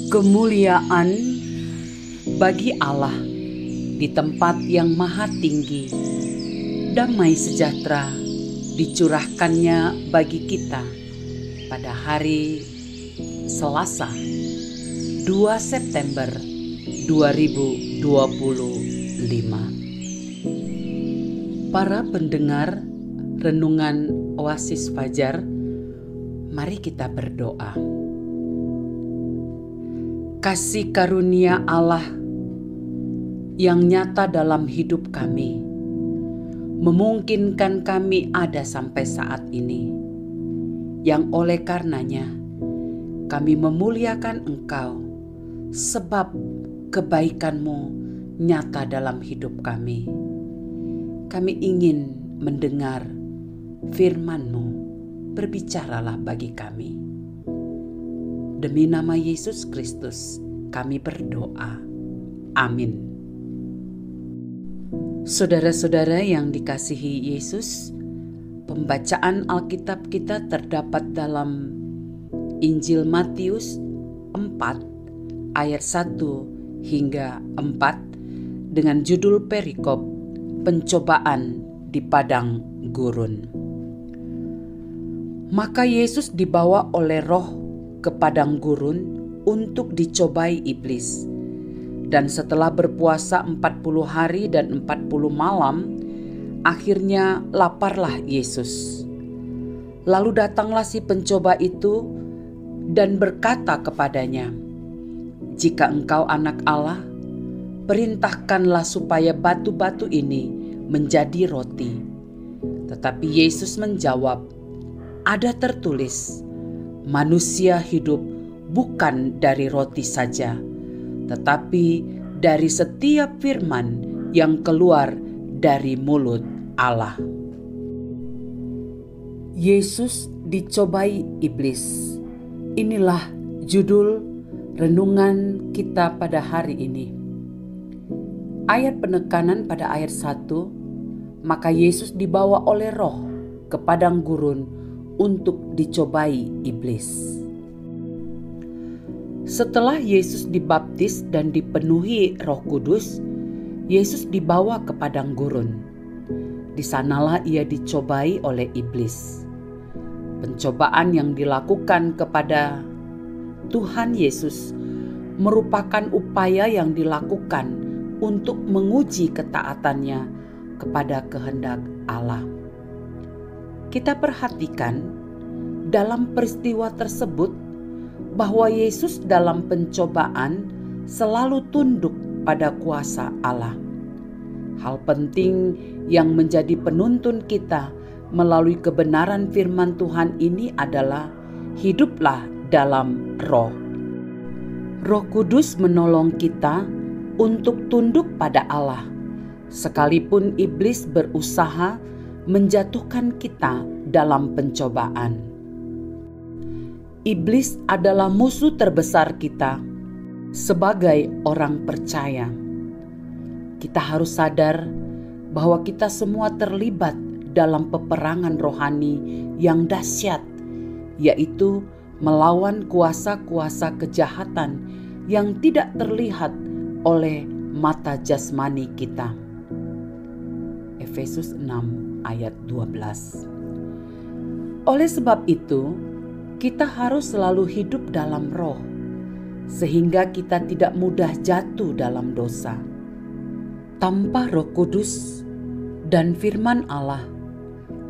Kemuliaan bagi Allah di tempat yang maha tinggi. Damai sejahtera dicurahkannya bagi kita pada hari Selasa 2 September 2025. Para pendengar renungan Oasis Fajar, mari kita berdoa. Kasih karunia Allah yang nyata dalam hidup kami memungkinkan kami ada sampai saat ini, yang oleh karenanya kami memuliakan Engkau sebab kebaikan-Mu nyata dalam hidup kami. Kami ingin mendengar firman-Mu, berbicaralah bagi kami. Demi nama Yesus Kristus kami berdoa. Amin. Saudara-saudara yang dikasihi Yesus, pembacaan Alkitab kita terdapat dalam Injil Matius 4 ayat 1 hingga 4 dengan judul perikop pencobaan di padang gurun. Maka Yesus dibawa oleh Roh ke padang gurun untuk dicobai iblis. Dan setelah berpuasa 40 hari dan 40 malam, akhirnya laparlah Yesus. Lalu datanglah si pencoba itu dan berkata kepadanya, "Jika engkau anak Allah, perintahkanlah supaya batu-batu ini menjadi roti." Tetapi Yesus menjawab, "Ada tertulis, manusia hidup bukan dari roti saja, tetapi dari setiap firman yang keluar dari mulut Allah." Yesus dicobai iblis. Inilah judul renungan kita pada hari ini. Ayat penekanan pada ayat 1, maka Yesus dibawa oleh Roh ke padang gurun untuk dicobai iblis. Setelah Yesus dibaptis dan dipenuhi Roh Kudus, Yesus dibawa ke padang gurun. Di sanalah ia dicobai oleh iblis. Pencobaan yang dilakukan kepada Tuhan Yesus merupakan upaya yang dilakukan untuk menguji ketaatannya kepada kehendak Allah. Kita perhatikan dalam peristiwa tersebut bahwa Yesus dalam pencobaan selalu tunduk pada kuasa Allah. Hal penting yang menjadi penuntun kita melalui kebenaran firman Tuhan ini adalah hiduplah dalam Roh. Roh Kudus menolong kita untuk tunduk pada Allah, sekalipun iblis berusaha menjatuhkan kita dalam pencobaan. Iblis adalah musuh terbesar kita sebagai orang percaya. Kita harus sadar bahwa kita semua terlibat dalam peperangan rohani yang dahsyat, yaitu melawan kuasa-kuasa kejahatan yang tidak terlihat oleh mata jasmani kita. Efesus 6 ayat 12. Oleh sebab itu, kita harus selalu hidup dalam Roh, sehingga kita tidak mudah jatuh dalam dosa. Tanpa Roh Kudus dan firman Allah,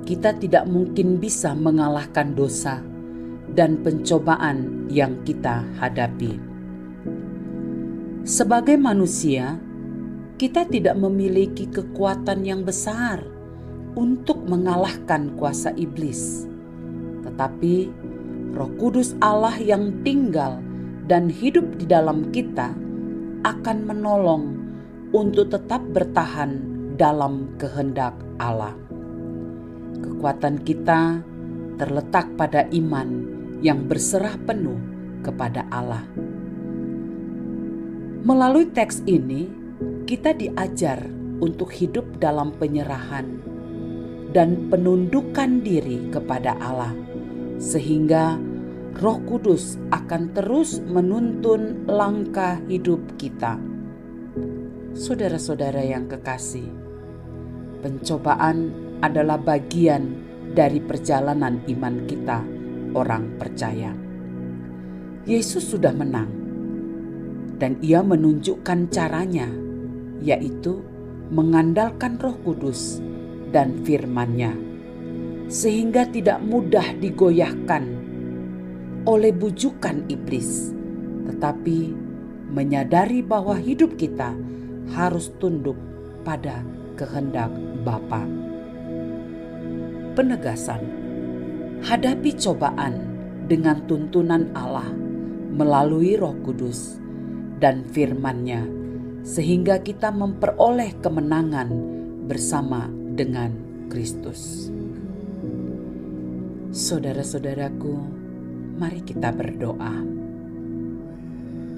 kita tidak mungkin bisa mengalahkan dosa dan pencobaan yang kita hadapi. Sebagai manusia, kita tidak memiliki kekuatan yang besar untuk mengalahkan kuasa iblis. Tetapi Roh Kudus Allah yang tinggal dan hidup di dalam kita akan menolong untuk tetap bertahan dalam kehendak Allah. Kekuatan kita terletak pada iman yang berserah penuh kepada Allah. Melalui teks ini, kita diajar untuk hidup dalam penyerahan dan penundukan diri kepada Allah, sehingga Roh Kudus akan terus menuntun langkah hidup kita. Saudara-saudara yang kekasih, pencobaan adalah bagian dari perjalanan iman kita, orang percaya. Yesus sudah menang, dan Ia menunjukkan caranya, yaitu mengandalkan Roh Kudus dan firman-Nya, sehingga tidak mudah digoyahkan oleh bujukan iblis, tetapi menyadari bahwa hidup kita harus tunduk pada kehendak Bapa. Penegasan: hadapi cobaan dengan tuntunan Allah melalui Roh Kudus dan firman-Nya, sehingga kita memperoleh kemenangan bersama dengan Kristus. Saudara-saudaraku, mari kita berdoa.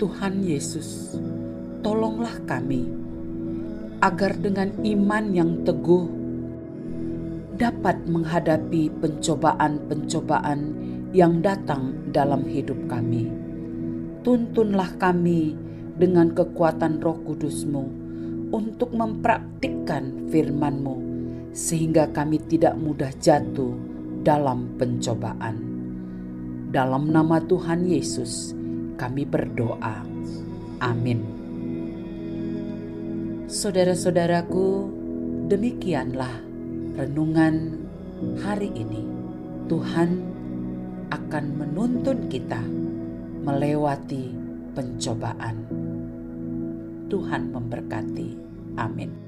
Tuhan Yesus, tolonglah kami agar dengan iman yang teguh dapat menghadapi pencobaan-pencobaan yang datang dalam hidup kami. Tuntunlah kami dengan kekuatan Roh Kudus-Mu untuk mempraktikkan firman-Mu, sehingga kami tidak mudah jatuh dalam pencobaan. Dalam nama Tuhan Yesus kami berdoa. Amin. Saudara-saudaraku, demikianlah renungan hari ini. Tuhan akan menuntun kita melewati pencobaan. Tuhan memberkati. Amin.